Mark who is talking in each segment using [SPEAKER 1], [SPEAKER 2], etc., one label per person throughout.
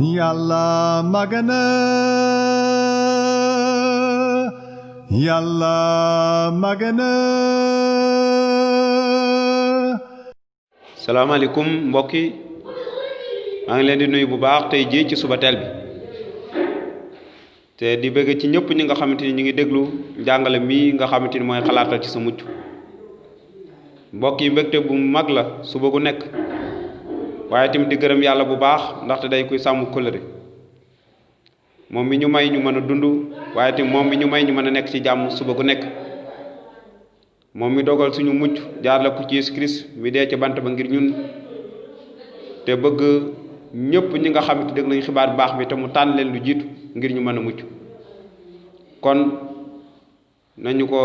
[SPEAKER 1] Yàlla magana Yàlla magana.
[SPEAKER 2] salaamaaleykum mbokk yi maa ngi leen di nuyu bu baax tey jii ci suba teel bi te di bëgg ci ñëpp ñi nga xamante ni ñu ngi déglu njàngale mii nga xamante ni mooy xalaatal ci sa mucc. mbokk yi mbégte bu mag la suba gu nekk waaye tamit di gërëm yàlla bu baax ndaxte day kuy sàmm kóllëre moom mi ñu may ñu mën a dund waaye tamit moom mi ñu may ñu mën a nekk ci jàmm suba gu nekk moom mi dogal suñu mucc jaar la ko ci Yeesu Kirist mi dee ci bant ba ngir ñun te bëgg ñëpp ñi nga xamante dégg nañu xibaar bu baax bi te mu tànn leen lu jiitu ngir ñu mën a mucc. kon nañu ko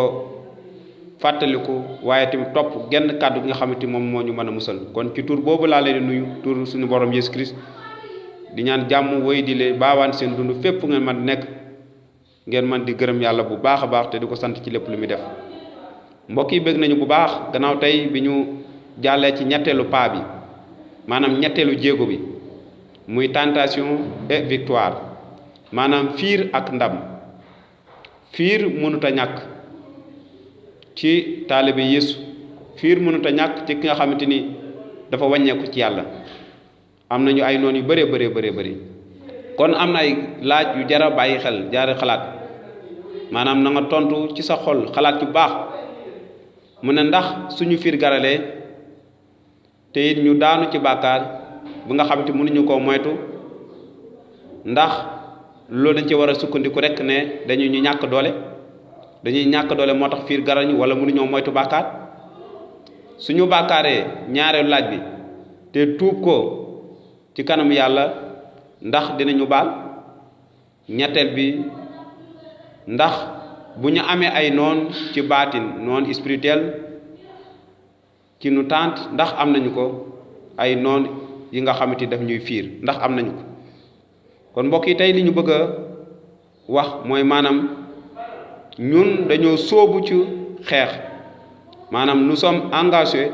[SPEAKER 2] fàttaliku waaye tamit topp genn kàddu gi nga xamante moom moo ñu mën a musal. kon ci tur boobu laa leen di nuyu tur suñu borom Yeesu Kirist di ñaan jàmm woy di leen baawaan seen dund fépp ngeen mën nekk ngeen mën di gërëm yàlla bu baax a baax te di ko sant ci lépp lu muy def. mbokk yi bëgg nañu bu baax gannaaw tey bi ñu jàllee ci ñetteelu pas bi maanaam ñetteelu jéego bi muy tentation et victoire maanaam fiir ak ndam. fiir mënut a ñàkk ci taalibe Yeesu, fiir mënut a ñàkk ci ki nga xamante ni dafa wàññeeku ci yàlla. am nañu ay noon yu bëree bëri kon am na ay laaj yu jara bàyyi xel jaare xalaat maanaam na nga tontu ci sa xol xalaat yu baax mu ne ndax suñu fiir garalee te it ñu daanu ci bàkkaar bu nga xamante mënuñu koo moytu ndax loolu dañ ci war a sukkandiku rek ne dañuy ñu ñàkk doole moo tax fiir garañu wala mënuñoo moytu bàkkaar. suñu bàkkaaree ñaareelu laaj bi te tuub ko ci kanam yàlla ndax dinañu baal. ñetteel bi ndax bu ñu amee ay noon ci baatin noon spirituel ci nu tànt ndax am nañu ko ay noon yi nga xamante daf ñuy fiir ndax am nañu ko. kon mbokk yi tey li ñu bëgg a wax mooy maanaam ñun dañoo sóobu ci xeex maanaam nous sommes engagés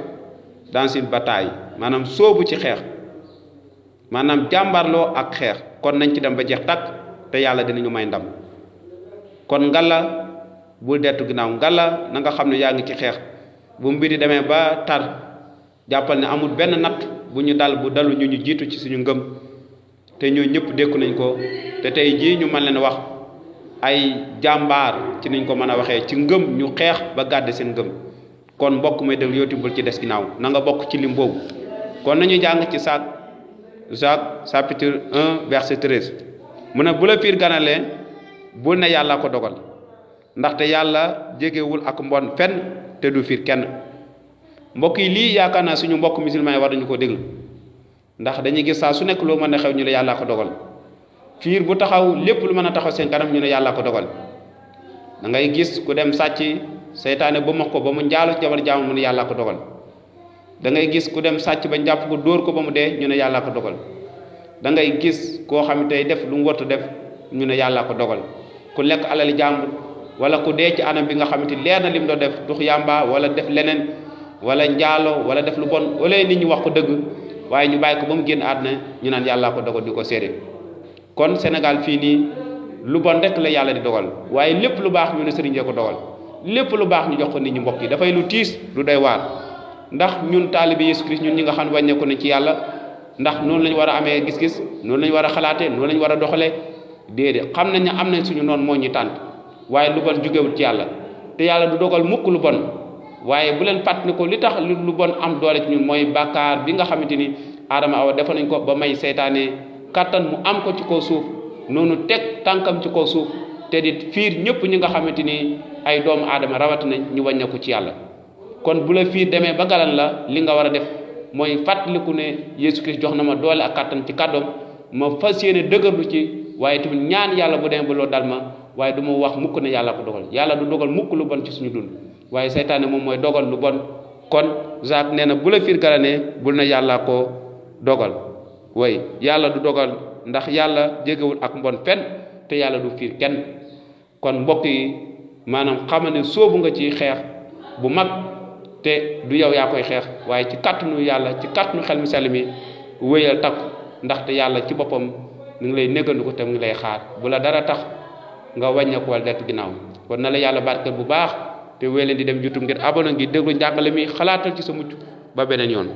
[SPEAKER 2] dans une bataille maanaam sóobu ci xeex maanaam jàmbarloo ak xeex. kon nañ ci dem ba jeex takk te yàlla dinañu may ndam. kon ngalla bul dettu ginnaaw ngalla na nga xam ne yaa ngi ci xeex bu mbiri demee ba tar jàppal ne amul benn natt bu ñu dal bu dalu ñu jiitu ci suñu ngëm te ñoo ñëpp dékku nañ ko te tey jii ñu mën leen wax ay jàmbaar ci niñ ko mën a waxee ci ngëm ñu xeex ba gàdde seen ngëm. kon mbokk may déglu yow bul ci des ginnaaw na nga bokk ci lim boobu. kon nañu jàng ci Jacques chapitre 1 verset 13 mu ne bu la fiir ganalee bul ne yàlla ko dogal ndaxte yàlla jegewul ak mbon fenn te du fiir kenn. mbokk yi lii yaakaar naa suñu mbokk musulman yi war nañu ko déglu ndax dañuy gis saa su nekk loo mën a xew ñu ne yàlla ko dogal. fiir bu taxaw lépp lu mën a taxaw seen kanam ñu ne yàlla ko dogal. da ngay gis ku dem sàcc seytaane ba max ko ba mu njaalu jabar jaamu mu ne yàlla ko dogal. da ngay gis ku dem sàcc ba njàpp ko dóor ko ba mu dee ñu ne yàlla ko dogal. da ngay gis koo xam ne tey def lu mu wartu def ñu ne yàlla ko dogal. ku lekk alali jàmbur wala ku dee ci anam bi nga xamante leer na lim doon def tux yàmba wala def leneen wala njaalo wala def lu bon wala nit ñi wax ko dëgg waaye ñu bàyyi ko ba mu génn àdduna ñu naan yàlla ko dogal di ko seede. kon Sénégal fii nii lu bon rek la yàlla di dogal waaye lépp lu baax ñu ne sëriñ ko dogal lépp lu baax ñu jox ko nit ñi. mbokk yi dafay lu tiis lu doy waar ndax ñun taalibe Yeesu Kirist ñun ñi nga xam ne wàññeeku nañ ci yàlla ndax noonu lañu war a amee gis-gis noonu lañu war a xalaatee noonu lañu war a doxalee déedéet xam nañ ne am nañ suñu noonu moo ñuy tànt waaye lu bon jógewul ci yàlla te yàlla du dogal mukk lu bon. waaye bu leen fàttali ko li tax lu bon am doole ci ñun mooy bàkkaar bi nga xamante ni Adama Awa defa nañ ko ba may seytaane kattan mu am ko ci kaw suuf noonu teg tànkam ci kaw suuf te di fiir ñëpp ñi nga xamante ni ay doomu aadama rawati nañ ñu wàññeeku ci yàlla. kon bu la fiir demee ba galan la li nga war a def mooy fàttaliku ne Yeesu Kirist jox na ma doole ak kattan ci kàddoom ma fas yéene dëgërlu ci waaye tamit ñaan yàlla bu demee ba loolu dal ma waaye du ma wax mukk ne yàlla ko dogal. yàlla du dogal mukk lu bon ci suñu dund waaye seytaane moom mooy dogal lu bon. kon Jacques nee na bu la fiir galanee bul na yàlla ko dogal way yàlla du dogal ndax yàlla jégewul ak mbon fenn te yàlla du fiir kenn. kon mbokk yi maanaam xamal ne soobu nga ci xeex bu mag te du yow yaa koy xeex waaye ci kàttanu yàlla ci kàttanu xel mi sell mi wéyal takku ndaxte yàlla ci boppam mi ngi lay néggandiku te mu ngi lay xaar bu la dara tax nga wàññeeku wala dett ginnaaw kon na la yàlla barkeel bu baax te wéy leen di dem YouTube ngir abonné ngi déglu njàngale mi xalaatal ci sa mucc ba beneen yoon